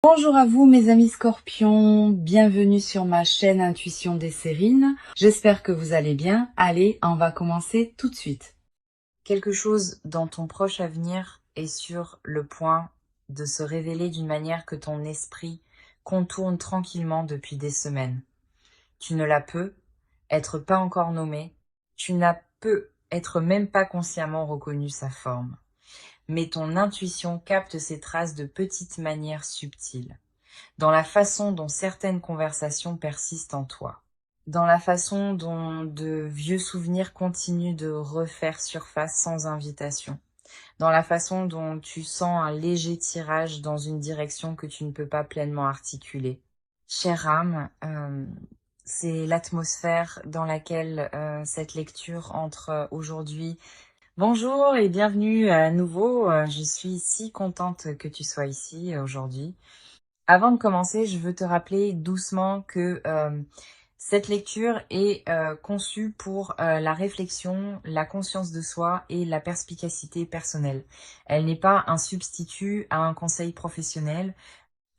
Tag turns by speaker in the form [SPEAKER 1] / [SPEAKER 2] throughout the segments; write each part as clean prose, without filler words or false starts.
[SPEAKER 1] Bonjour à vous mes amis scorpions, bienvenue sur ma chaîne Intuition des Sérines. J'espère que vous allez bien. Allez, on va commencer tout de suite. Quelque chose dans ton proche avenir est sur le point de se révéler d'une manière que ton esprit contourne tranquillement depuis des semaines. Tu ne la peux être pas encore nommée, tu n'as peux être même pas consciemment reconnu sa forme. Mais ton intuition capte ces traces de petites manières subtiles. Dans la façon dont certaines conversations persistent en toi, dans la façon dont de vieux souvenirs continuent de refaire surface sans invitation, dans la façon dont tu sens un léger tirage dans une direction que tu ne peux pas pleinement articuler. Chère âme, c'est l'atmosphère dans laquelle cette lecture entre aujourd'hui. Bonjour et bienvenue à nouveau, je suis si contente que tu sois ici aujourd'hui. Avant de commencer, je veux te rappeler doucement que cette lecture est conçue pour la réflexion, la conscience de soi et la perspicacité personnelle. Elle n'est pas un substitut à un conseil professionnel.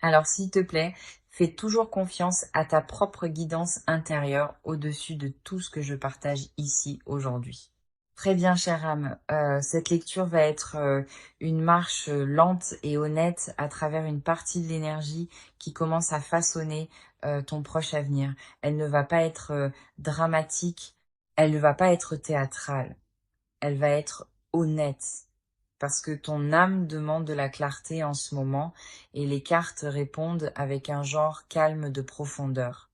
[SPEAKER 1] Alors s'il te plaît, fais toujours confiance à ta propre guidance intérieure au-dessus de tout ce que je partage ici aujourd'hui. Très bien, chère âme. Cette lecture va être une marche lente et honnête à travers une partie de l'énergie qui commence à façonner ton proche avenir. Elle ne va pas être dramatique, elle ne va pas être théâtrale, elle va être honnête. Parce que ton âme demande de la clarté en ce moment et les cartes répondent avec un genre calme de profondeur.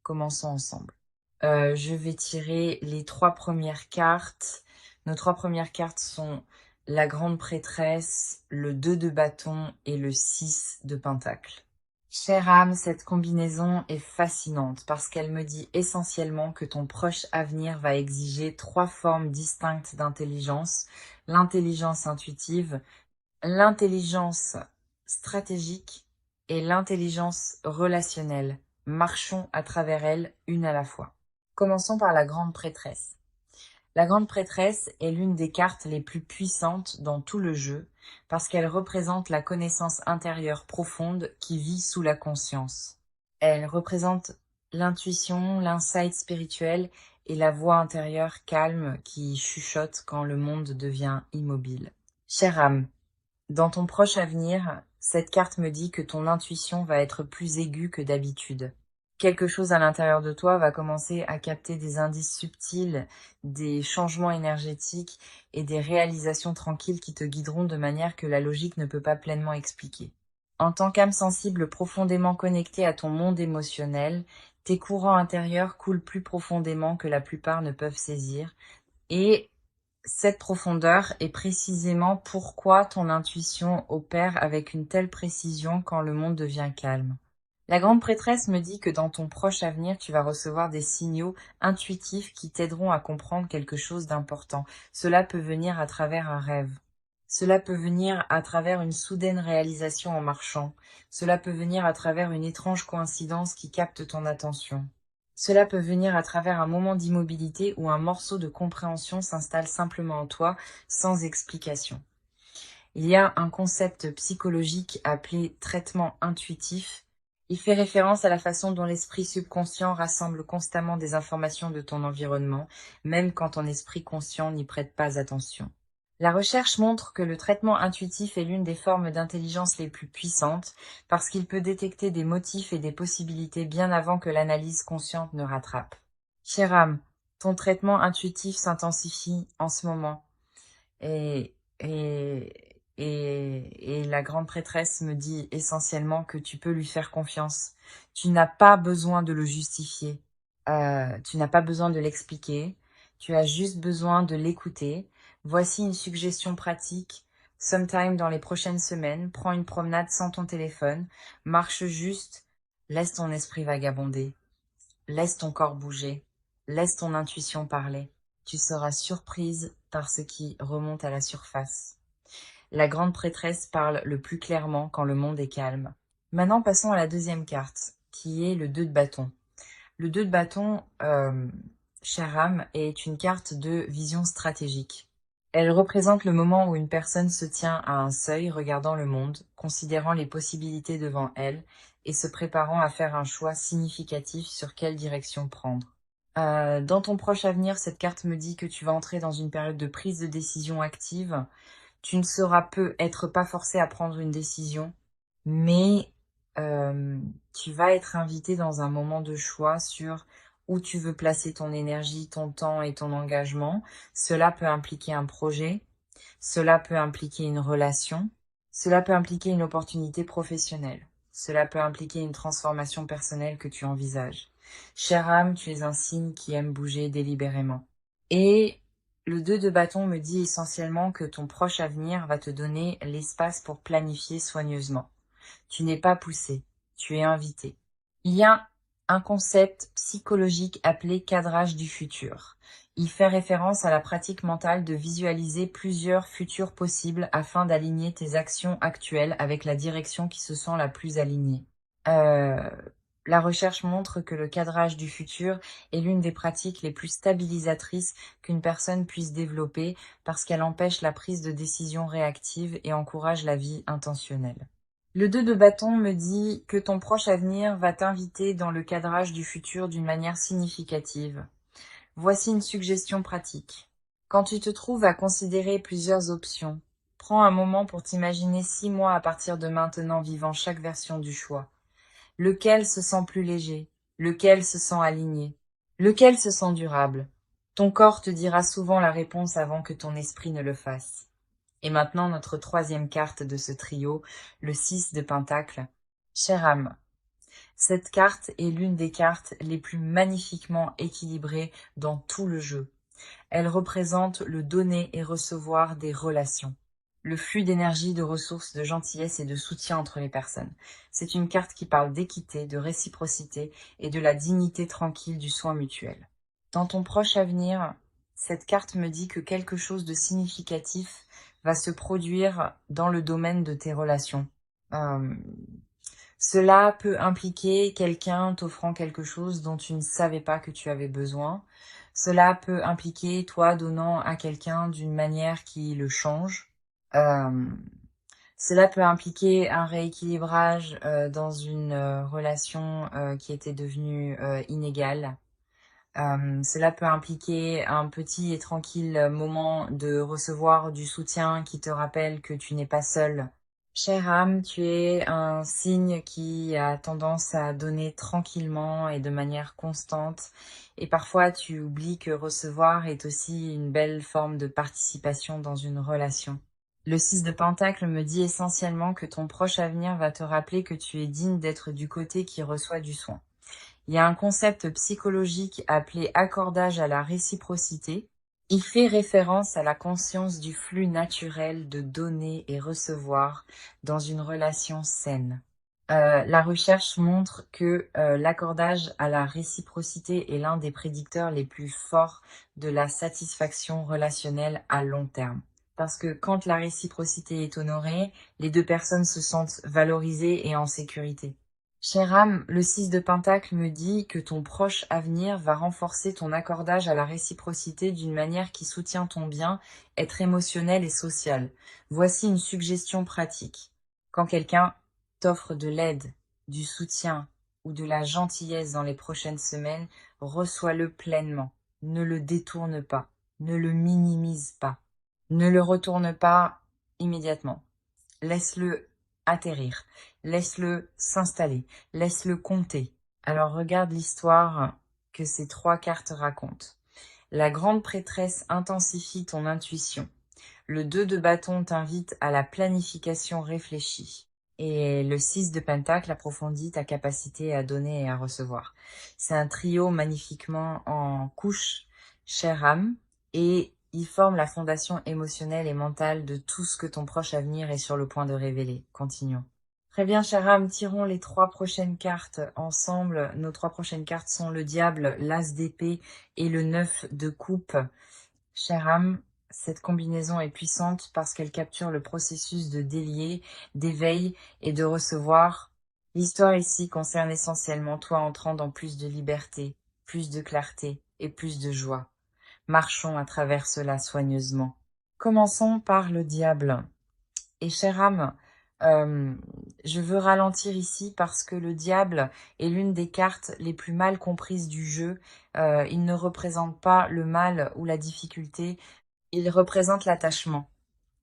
[SPEAKER 1] Commençons ensemble. Je vais tirer les 3 premières cartes. Nos 3 premières cartes sont la grande prêtresse, le 2 de bâton et le 6 de pentacle. Chère âme, cette combinaison est fascinante parce qu'elle me dit essentiellement que ton proche avenir va exiger 3 formes distinctes d'intelligence. L'intelligence intuitive, l'intelligence stratégique et l'intelligence relationnelle. Marchons à travers elles, une à la fois. Commençons par la grande prêtresse. La grande prêtresse est l'une des cartes les plus puissantes dans tout le jeu parce qu'elle représente la connaissance intérieure profonde qui vit sous la conscience. Elle représente l'intuition, l'insight spirituel et la voix intérieure calme qui chuchote quand le monde devient immobile. Chère âme, dans ton proche avenir, cette carte me dit que ton intuition va être plus aiguë que d'habitude. Quelque chose à l'intérieur de toi va commencer à capter des indices subtils, des changements énergétiques et des réalisations tranquilles qui te guideront de manière que la logique ne peut pas pleinement expliquer. En tant qu'âme sensible profondément connectée à ton monde émotionnel, tes courants intérieurs coulent plus profondément que la plupart ne peuvent saisir et cette profondeur est précisément pourquoi ton intuition opère avec une telle précision quand le monde devient calme. La grande prêtresse me dit que dans ton proche avenir, tu vas recevoir des signaux intuitifs qui t'aideront à comprendre quelque chose d'important. Cela peut venir à travers un rêve. Cela peut venir à travers une soudaine réalisation en marchant. Cela peut venir à travers une étrange coïncidence qui capte ton attention. Cela peut venir à travers un moment d'immobilité où un morceau de compréhension s'installe simplement en toi, sans explication. Il y a un concept psychologique appelé traitement intuitif. Il fait référence à la façon dont l'esprit subconscient rassemble constamment des informations de ton environnement, même quand ton esprit conscient n'y prête pas attention. La recherche montre que le traitement intuitif est l'une des formes d'intelligence les plus puissantes parce qu'il peut détecter des motifs et des possibilités bien avant que l'analyse consciente ne rattrape. Chère âme, ton traitement intuitif s'intensifie en ce moment et la grande prêtresse me dit essentiellement que tu peux lui faire confiance. Tu n'as pas besoin de le justifier, tu n'as pas besoin de l'expliquer, tu as juste besoin de l'écouter. Voici une suggestion pratique. Sometime dans les prochaines semaines, prends une promenade sans ton téléphone, marche juste, laisse ton esprit vagabonder, laisse ton corps bouger, laisse ton intuition parler. Tu seras surprise par ce qui remonte à la surface. La grande prêtresse parle le plus clairement quand le monde est calme. Maintenant, passons à la deuxième carte, qui est le 2 de bâton. Le 2 de bâton, chère âme, est une carte de vision stratégique. Elle représente le moment où une personne se tient à un seuil, regardant le monde, considérant les possibilités devant elle et se préparant à faire un choix significatif sur quelle direction prendre. Dans ton proche avenir, cette carte me dit que tu vas entrer dans une période de prise de décision active. Tu ne seras peut-être pas forcé à prendre une décision, mais tu vas être invité dans un moment de choix sur où tu veux placer ton énergie, ton temps et ton engagement. Cela peut impliquer un projet, cela peut impliquer une relation, cela peut impliquer une opportunité professionnelle, cela peut impliquer une transformation personnelle que tu envisages. Chère âme, tu es un signe qui aime bouger délibérément. Et le 2 de bâton me dit essentiellement que ton proche avenir va te donner l'espace pour planifier soigneusement. Tu n'es pas poussé, tu es invité. Il y a un concept psychologique appelé cadrage du futur. Il fait référence à la pratique mentale de visualiser plusieurs futurs possibles afin d'aligner tes actions actuelles avec la direction qui se sent la plus alignée. La recherche montre que le cadrage du futur est l'une des pratiques les plus stabilisatrices qu'une personne puisse développer parce qu'elle empêche la prise de décision réactive et encourage la vie intentionnelle. Le 2 de bâton me dit que ton proche avenir va t'inviter dans le cadrage du futur d'une manière significative. Voici une suggestion pratique. Quand tu te trouves à considérer plusieurs options, prends un moment pour t'imaginer 6 mois à partir de maintenant vivant chaque version du choix. Lequel se sent plus léger? Lequel se sent aligné? Lequel se sent durable? Ton corps te dira souvent la réponse avant que ton esprit ne le fasse. Et maintenant, notre troisième carte de ce trio, le 6 de Pentacle. Chère âme, cette carte est l'une des cartes les plus magnifiquement équilibrées dans tout le jeu. Elle représente le donner et recevoir des relations, le flux d'énergie, de ressources, de gentillesse et de soutien entre les personnes. C'est une carte qui parle d'équité, de réciprocité et de la dignité tranquille du soin mutuel. Dans ton proche avenir, cette carte me dit que quelque chose de significatif va se produire dans le domaine de tes relations. Cela peut impliquer quelqu'un t'offrant quelque chose dont tu ne savais pas que tu avais besoin. Cela peut impliquer toi donnant à quelqu'un d'une manière qui le change. Euh, Cela peut impliquer un rééquilibrage dans une relation qui était devenue inégale. Cela peut impliquer un petit et tranquille moment de recevoir du soutien qui te rappelle que tu n'es pas seul. Chère âme, tu es un signe qui a tendance à donner tranquillement et de manière constante. Et parfois, tu oublies que recevoir est aussi une belle forme de participation dans une relation. Le 6 de Pentacle me dit essentiellement que ton proche avenir va te rappeler que tu es digne d'être du côté qui reçoit du soin. Il y a un concept psychologique appelé accordage à la réciprocité. Il fait référence à la conscience du flux naturel de donner et recevoir dans une relation saine. La recherche montre que l'accordage à la réciprocité est l'un des prédicteurs les plus forts de la satisfaction relationnelle à long terme. Parce que quand la réciprocité est honorée, les deux personnes se sentent valorisées et en sécurité. Chère âme, le 6 de Pentacle me dit que ton proche avenir va renforcer ton accordage à la réciprocité d'une manière qui soutient ton bien-être émotionnel et social. Voici une suggestion pratique. Quand quelqu'un t'offre de l'aide, du soutien ou de la gentillesse dans les prochaines semaines, reçois-le pleinement. Ne le détourne pas, ne le minimise pas, ne le retourne pas immédiatement. Laisse-le atterrir, laisse-le s'installer, laisse-le compter. Alors regarde l'histoire que ces 3 cartes racontent. La grande prêtresse intensifie ton intuition. Le 2 de bâton t'invite à la planification réfléchie. Et le 6 de pentacle approfondit ta capacité à donner et à recevoir. C'est un trio magnifiquement en couche, chère âme, et il forme la fondation émotionnelle et mentale de tout ce que ton proche avenir est sur le point de révéler. Continuons. Très bien, chère âme, tirons les 3 prochaines cartes ensemble. Nos 3 prochaines cartes sont le diable, l'as d'épée et le 9 de coupe. Chère âme, cette combinaison est puissante parce qu'elle capture le processus de délier, d'éveil et de recevoir. L'histoire ici concerne essentiellement toi entrant dans plus de liberté, plus de clarté et plus de joie. Marchons à travers cela soigneusement. Commençons par le diable. Et chère âme, je veux ralentir ici parce que le diable est l'une des cartes les plus mal comprises du jeu. Il ne représente pas le mal ou la difficulté, il représente l'attachement.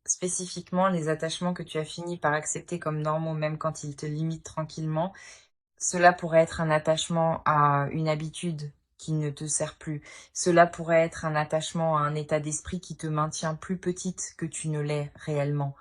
[SPEAKER 1] Spécifiquement, les attachements que tu as fini par accepter comme normaux, même quand ils te limitent tranquillement. Cela pourrait être un attachement à une habitude qui ne te sert plus. Cela pourrait être un attachement à un état d'esprit qui te maintient plus petite que tu ne l'es réellement.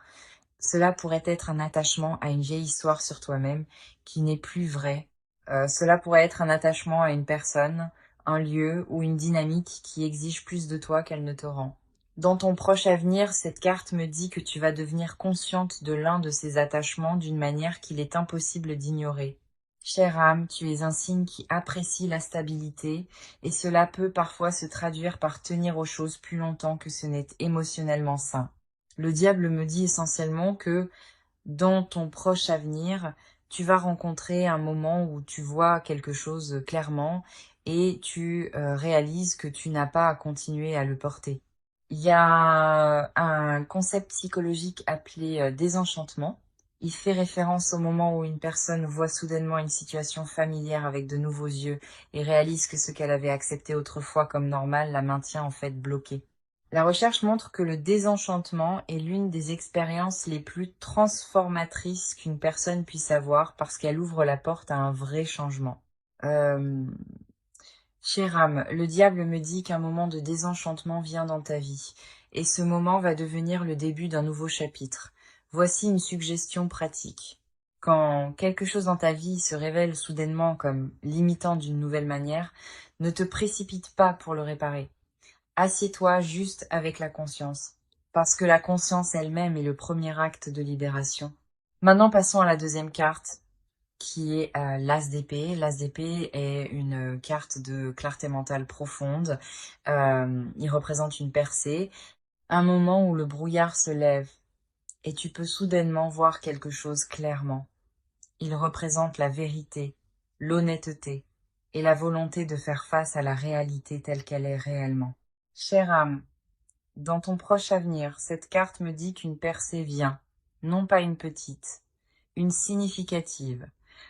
[SPEAKER 1] Cela pourrait être un attachement à une vieille histoire sur toi-même qui n'est plus vraie. Cela pourrait être un attachement à une personne, un lieu ou une dynamique qui exige plus de toi qu'elle ne te rend. Dans ton proche avenir, cette carte me dit que tu vas devenir consciente de l'un de ces attachements d'une manière qu'il est impossible d'ignorer. Chère âme, tu es un signe qui apprécie la stabilité et cela peut parfois se traduire par tenir aux choses plus longtemps que ce n'est émotionnellement sain. Le diable me dit essentiellement que dans ton proche avenir, tu vas rencontrer un moment où tu vois quelque chose clairement et tu réalises que tu n'as pas à continuer à le porter. Il y a un concept psychologique appelé désenchantement. Il fait référence au moment où une personne voit soudainement une situation familière avec de nouveaux yeux et réalise que ce qu'elle avait accepté autrefois comme normal la maintient en fait bloquée. La recherche montre que le désenchantement est l'une des expériences les plus transformatrices qu'une personne puisse avoir parce qu'elle ouvre la porte à un vrai changement. Chère âme, le diable me dit qu'un moment de désenchantement vient dans ta vie, et ce moment va devenir le début d'un nouveau chapitre. Voici une suggestion pratique. Quand quelque chose dans ta vie se révèle soudainement comme limitant d'une nouvelle manière, ne te précipite pas pour le réparer. Assieds-toi juste avec la conscience, parce que la conscience elle-même est le premier acte de libération. Maintenant, passons à la deuxième carte, qui est l'As d'épée. L'As d'épée est une carte de clarté mentale profonde. Il représente une percée, un moment où le brouillard se lève et tu peux soudainement voir quelque chose clairement. Il représente la vérité, l'honnêteté et la volonté de faire face à la réalité telle qu'elle est réellement. Chère âme, dans ton proche avenir, cette carte me dit qu'une percée vient, non pas une petite, une significative.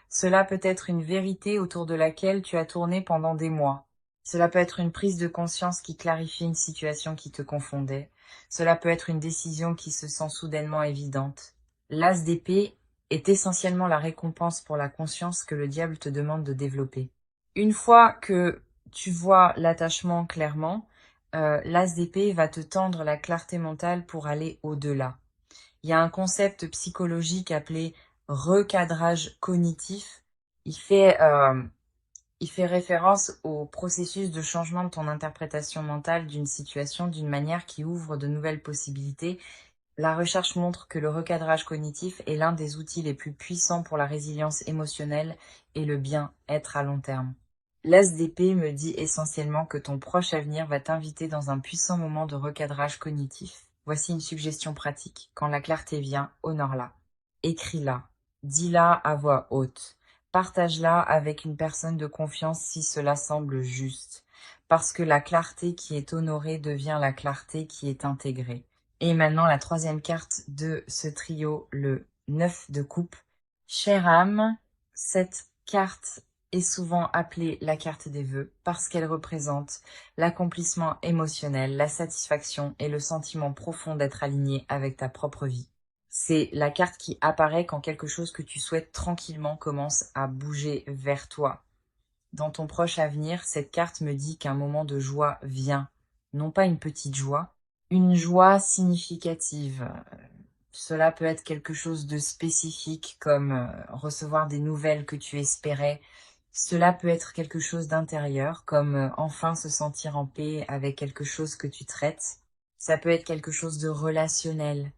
[SPEAKER 1] Cela peut être une vérité autour de laquelle tu as tourné pendant des mois. Cela peut être une prise de conscience qui clarifie une situation qui te confondait. Cela peut être une décision qui se sent soudainement évidente. L'As d'épée est essentiellement la récompense pour la conscience que le diable te demande de développer. Une fois que tu vois l'attachement clairement, l'As d'épée va te tendre la clarté mentale pour aller au-delà. Il y a un concept psychologique appelé recadrage cognitif. Il fait référence au processus de changement de ton interprétation mentale d'une situation d'une manière qui ouvre de nouvelles possibilités. La recherche montre que le recadrage cognitif est l'un des outils les plus puissants pour la résilience émotionnelle et le bien-être à long terme. L'As d'épée me dit essentiellement que ton proche avenir va t'inviter dans un puissant moment de recadrage cognitif. Voici une suggestion pratique. Quand la clarté vient, honore-la. Écris-la. Dis-la à voix haute. Partage-la avec une personne de confiance si cela semble juste. Parce que la clarté qui est honorée devient la clarté qui est intégrée. Et maintenant, la troisième carte de ce trio, le 9 de coupe. Chère âme, cette carte est souvent appelée la carte des vœux parce qu'elle représente l'accomplissement émotionnel, la satisfaction et le sentiment profond d'être aligné avec ta propre vie. C'est la carte qui apparaît quand quelque chose que tu souhaites tranquillement commence à bouger vers toi. Dans ton proche avenir, cette carte me dit qu'un moment de joie vient. Non pas une petite joie, une joie significative. Cela peut être quelque chose de spécifique comme recevoir des nouvelles que tu espérais. Cela peut être quelque chose d'intérieur comme enfin se sentir en paix avec quelque chose que tu traites. Ça peut être quelque chose de relationnel,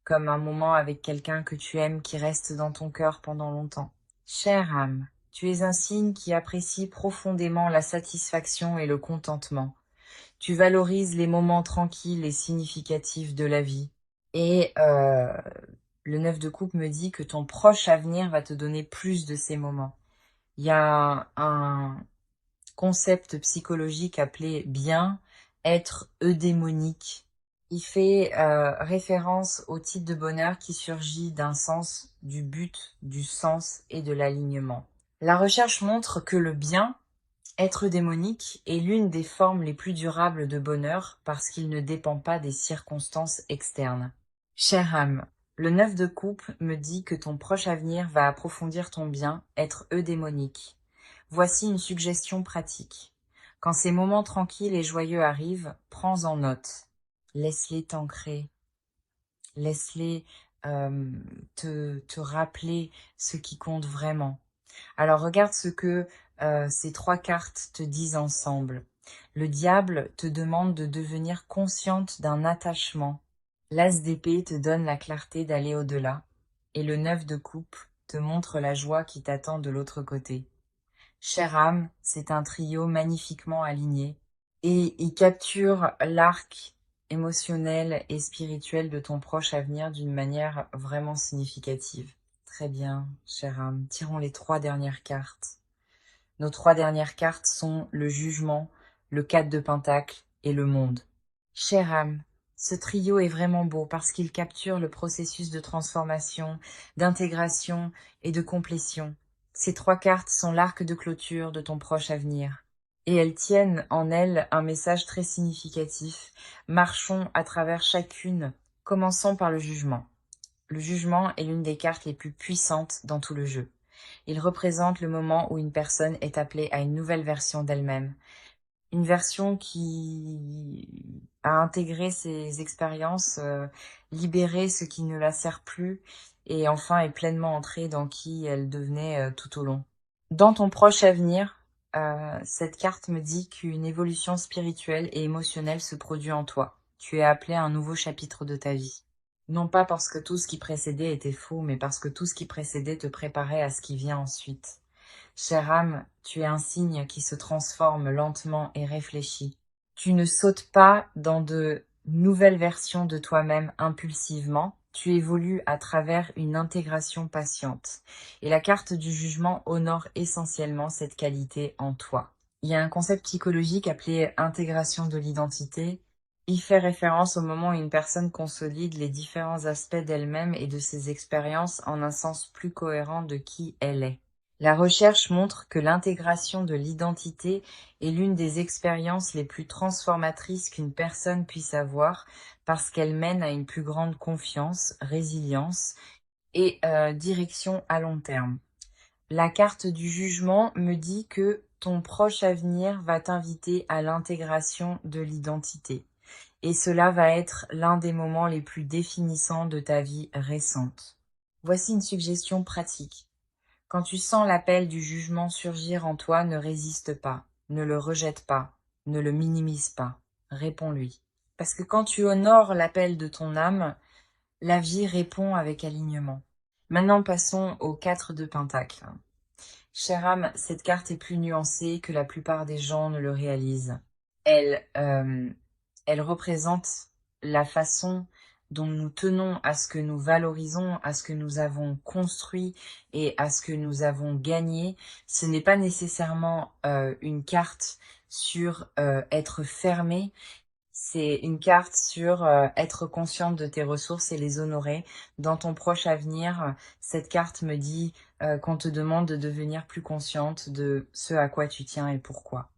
[SPEAKER 1] comme un moment avec quelqu'un que tu aimes qui reste dans ton cœur pendant longtemps. Chère âme, tu es un signe qui apprécie profondément la satisfaction et le contentement. Tu valorises les moments tranquilles et significatifs de la vie. Et le 9 de coupe me dit que ton proche avenir va te donner plus de ces moments. Il y a un concept psychologique appelé bien être eudémonique. Il fait référence au type de bonheur qui surgit d'un sens du but, du sens et de l'alignement. La recherche montre que le bien, être démonique, est l'une des formes les plus durables de bonheur parce qu'il ne dépend pas des circonstances externes. Chère âme, le 9 de coupe me dit que ton proche avenir va approfondir ton bien, être eudémonique. Voici une suggestion pratique. Quand ces moments tranquilles et joyeux arrivent, prends en note. Laisse-les t'ancrer. Laisse-les te rappeler ce qui compte vraiment. Alors regarde ce que ces 3 cartes te disent ensemble. Le diable te demande de devenir consciente d'un attachement. L'as d'épée te donne la clarté d'aller au-delà. Et le 9 de coupe te montre la joie qui t'attend de l'autre côté. Chère âme, c'est un trio magnifiquement aligné. Et il capture l'arc émotionnel et spirituel de ton proche avenir d'une manière vraiment significative. Très bien, chère âme. Tirons les 3 dernières cartes. Nos 3 dernières cartes sont le jugement, le 4 de pentacle et le monde. Chère âme, ce trio est vraiment beau parce qu'il capture le processus de transformation, d'intégration et de complétion. Ces 3 cartes sont l'arc de clôture de ton proche avenir. Et elles tiennent en elles un message très significatif. Marchons à travers chacune, commençons par le jugement. Le jugement est l'une des cartes les plus puissantes dans tout le jeu. Il représente le moment où une personne est appelée à une nouvelle version d'elle-même. Une version qui a intégré ses expériences, libéré ce qui ne la sert plus et enfin est pleinement entrée dans qui elle devenait tout au long. Dans ton proche avenir, cette carte me dit qu'une évolution spirituelle et émotionnelle se produit en toi. Tu es appelé à un nouveau chapitre de ta vie. Non pas parce que tout ce qui précédait était faux, mais parce que tout ce qui précédait te préparait à ce qui vient ensuite. Chère âme, tu es un signe qui se transforme lentement et réfléchit. Tu ne sautes pas dans de nouvelles versions de toi-même impulsivement, tu évolues à travers une intégration patiente. Et la carte du jugement honore essentiellement cette qualité en toi. Il y a un concept psychologique appelé intégration de l'identité. Il fait référence au moment où une personne consolide les différents aspects d'elle-même et de ses expériences en un sens plus cohérent de qui elle est. La recherche montre que l'intégration de l'identité est l'une des expériences les plus transformatrices qu'une personne puisse avoir parce qu'elle mène à une plus grande confiance, résilience et direction à long terme. La carte du jugement me dit que ton proche avenir va t'inviter à l'intégration de l'identité. Et cela va être l'un des moments les plus définissants de ta vie récente. Voici une suggestion pratique. Quand tu sens l'appel du jugement surgir en toi, ne résiste pas, ne le rejette pas, ne le minimise pas, réponds-lui. Parce que quand tu honores l'appel de ton âme, la vie répond avec alignement. Maintenant passons aux 4 de Pentacle. Chère âme, cette carte est plus nuancée que la plupart des gens ne le réalisent. Elle représente la façon dont nous tenons à ce que nous valorisons, à ce que nous avons construit et à ce que nous avons gagné. Ce n'est pas nécessairement une carte sur être fermé, c'est une carte sur être consciente de tes ressources et les honorer. Dans ton proche avenir, cette carte me dit qu'on te demande de devenir plus consciente de ce à quoi tu tiens et pourquoi.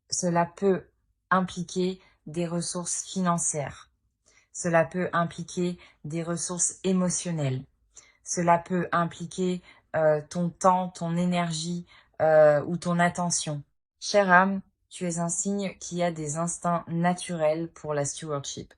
[SPEAKER 1] Cela peut impliquer des ressources financières. Cela peut impliquer des ressources émotionnelles. Cela peut impliquer ton temps, ton énergie ou ton attention. Chère âme, tu es un signe qui a des instincts naturels pour la stewardship.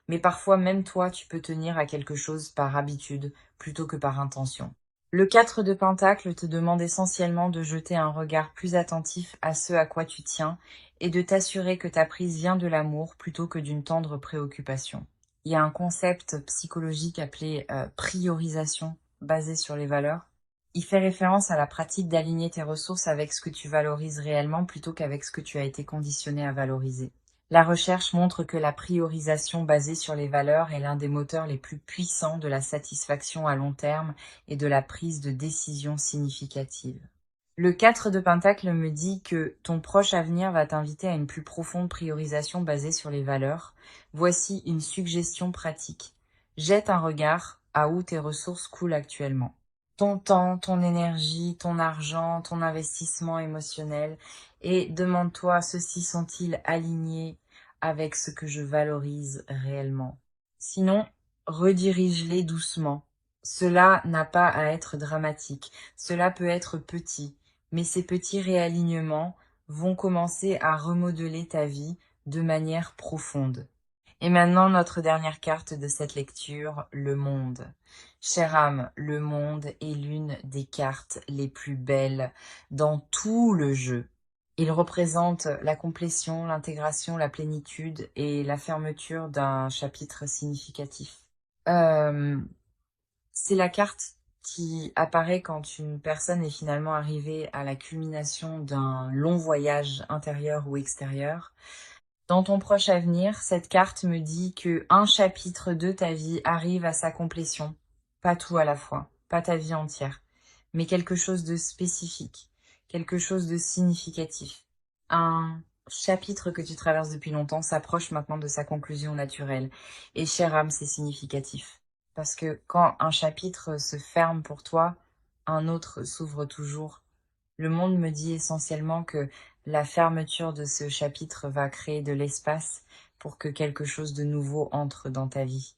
[SPEAKER 1] Mais parfois, même toi, tu peux tenir à quelque chose par habitude plutôt que par intention. Le 4 de Pentacle te demande essentiellement de jeter un regard plus attentif à ce à quoi tu tiens et de t'assurer que ta prise vient de l'amour plutôt que d'une tendre préoccupation. Il y a un concept psychologique appelé priorisation basé sur les valeurs. Il fait référence à la pratique d'aligner tes ressources avec ce que tu valorises réellement plutôt qu'avec ce que tu as été conditionné à valoriser. La recherche montre que la priorisation basée sur les valeurs est l'un des moteurs les plus puissants de la satisfaction à long terme et de la prise de décision significative. Le 4 de Pentacle me dit que ton proche avenir va t'inviter à une plus profonde priorisation basée sur les valeurs. Voici une suggestion pratique. Jette un regard à où tes ressources coulent actuellement. Ton temps, ton énergie, ton argent, ton investissement émotionnel, et demande-toi, ceux-ci sont-ils alignés avec ce que je valorise réellement? Sinon, redirige-les doucement. Cela n'a pas à être dramatique, cela peut être petit, mais ces petits réalignements vont commencer à remodeler ta vie de manière profonde. Et maintenant, notre dernière carte de cette lecture, le monde. Chère âme, le monde est l'une des cartes les plus belles dans tout le jeu. Il représente la complétion, l'intégration, la plénitude et la fermeture d'un chapitre significatif. C'est la carte qui apparaît quand une personne est finalement arrivée à la culmination d'un long voyage intérieur ou extérieur. Dans ton proche avenir, cette carte me dit que un chapitre de ta vie arrive à sa complétion. Pas tout à la fois, pas ta vie entière, mais quelque chose de spécifique, quelque chose de significatif. Un chapitre que tu traverses depuis longtemps s'approche maintenant de sa conclusion naturelle. Et chère âme, c'est significatif. Parce que quand un chapitre se ferme pour toi, un autre s'ouvre toujours. Le monde me dit essentiellement que la fermeture de ce chapitre va créer de l'espace pour que quelque chose de nouveau entre dans ta vie.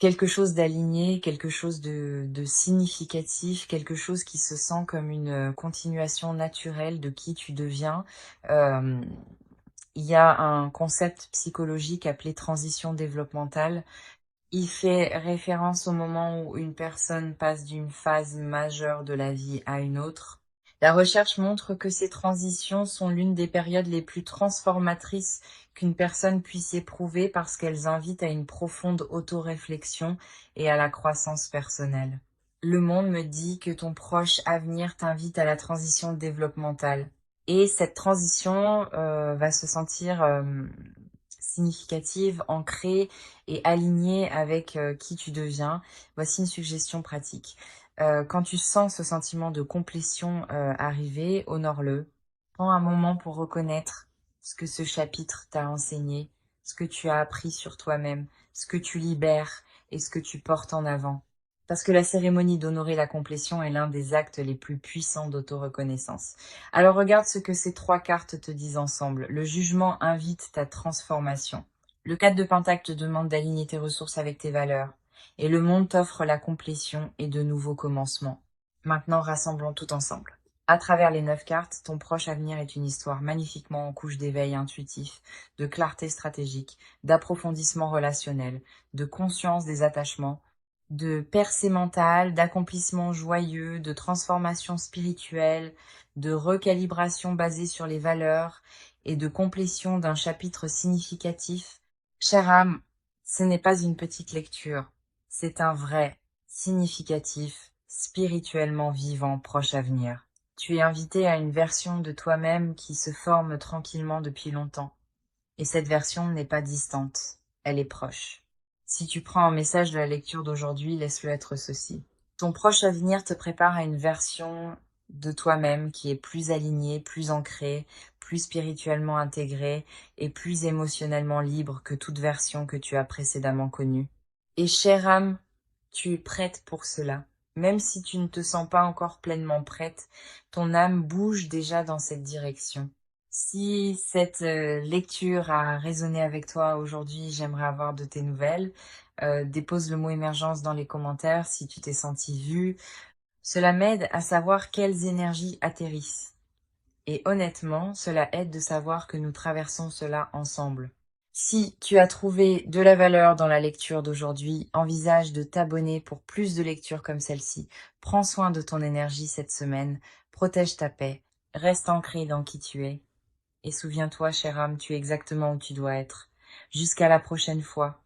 [SPEAKER 1] Quelque chose d'aligné, quelque chose de significatif, quelque chose qui se sent comme une continuation naturelle de qui tu deviens. Il y a un concept psychologique appelé transition développementale. Il fait référence au moment où une personne passe d'une phase majeure de la vie à une autre. La recherche montre que ces transitions sont l'une des périodes les plus transformatrices qu'une personne puisse éprouver parce qu'elles invitent à une profonde autoréflexion et à la croissance personnelle. Le monde me dit que ton proche avenir t'invite à la transition développementale. Et cette transition va se sentir significative, ancrée et alignée avec qui tu deviens. Voici une suggestion pratique. Quand tu sens ce sentiment de complétion arriver, honore-le. Prends un moment pour reconnaître ce que ce chapitre t'a enseigné, ce que tu as appris sur toi-même, ce que tu libères et ce que tu portes en avant. Parce que la cérémonie d'honorer la complétion est l'un des actes les plus puissants d'autoreconnaissance. Alors regarde ce que ces trois cartes te disent ensemble. Le jugement invite ta transformation. Le 4 de Pentacle te demande d'aligner tes ressources avec tes valeurs. Et le monde t'offre la complétion et de nouveaux commencements. Maintenant, rassemblons tout ensemble. À travers les 9 cartes, ton proche avenir est une histoire magnifiquement en couche d'éveil intuitif, de clarté stratégique, d'approfondissement relationnel, de conscience des attachements, de percée mentale, d'accomplissement joyeux, de transformation spirituelle, de recalibration basée sur les valeurs et de complétion d'un chapitre significatif. Chère âme, ce n'est pas une petite lecture, c'est un vrai, significatif, spirituellement vivant proche avenir. Tu es invité à une version de toi-même qui se forme tranquillement depuis longtemps. Et cette version n'est pas distante, elle est proche. Si tu prends un message de la lecture d'aujourd'hui, laisse-le être ceci. Ton proche avenir te prépare à une version de toi-même qui est plus alignée, plus ancrée, plus spirituellement intégrée et plus émotionnellement libre que toute version que tu as précédemment connue. Et chère âme, tu es prête pour cela. Même si tu ne te sens pas encore pleinement prête, ton âme bouge déjà dans cette direction. Si cette lecture a résonné avec toi aujourd'hui, j'aimerais avoir de tes nouvelles. Dépose le mot émergence dans les commentaires si tu t'es senti vu. Cela m'aide à savoir quelles énergies atterrissent. Et honnêtement, cela aide de savoir que nous traversons cela ensemble. Si tu as trouvé de la valeur dans la lecture d'aujourd'hui, envisage de t'abonner pour plus de lectures comme celle-ci. Prends soin de ton énergie cette semaine, protège ta paix, reste ancré dans qui tu es. Et souviens-toi, chère âme, tu es exactement où tu dois être. Jusqu'à la prochaine fois.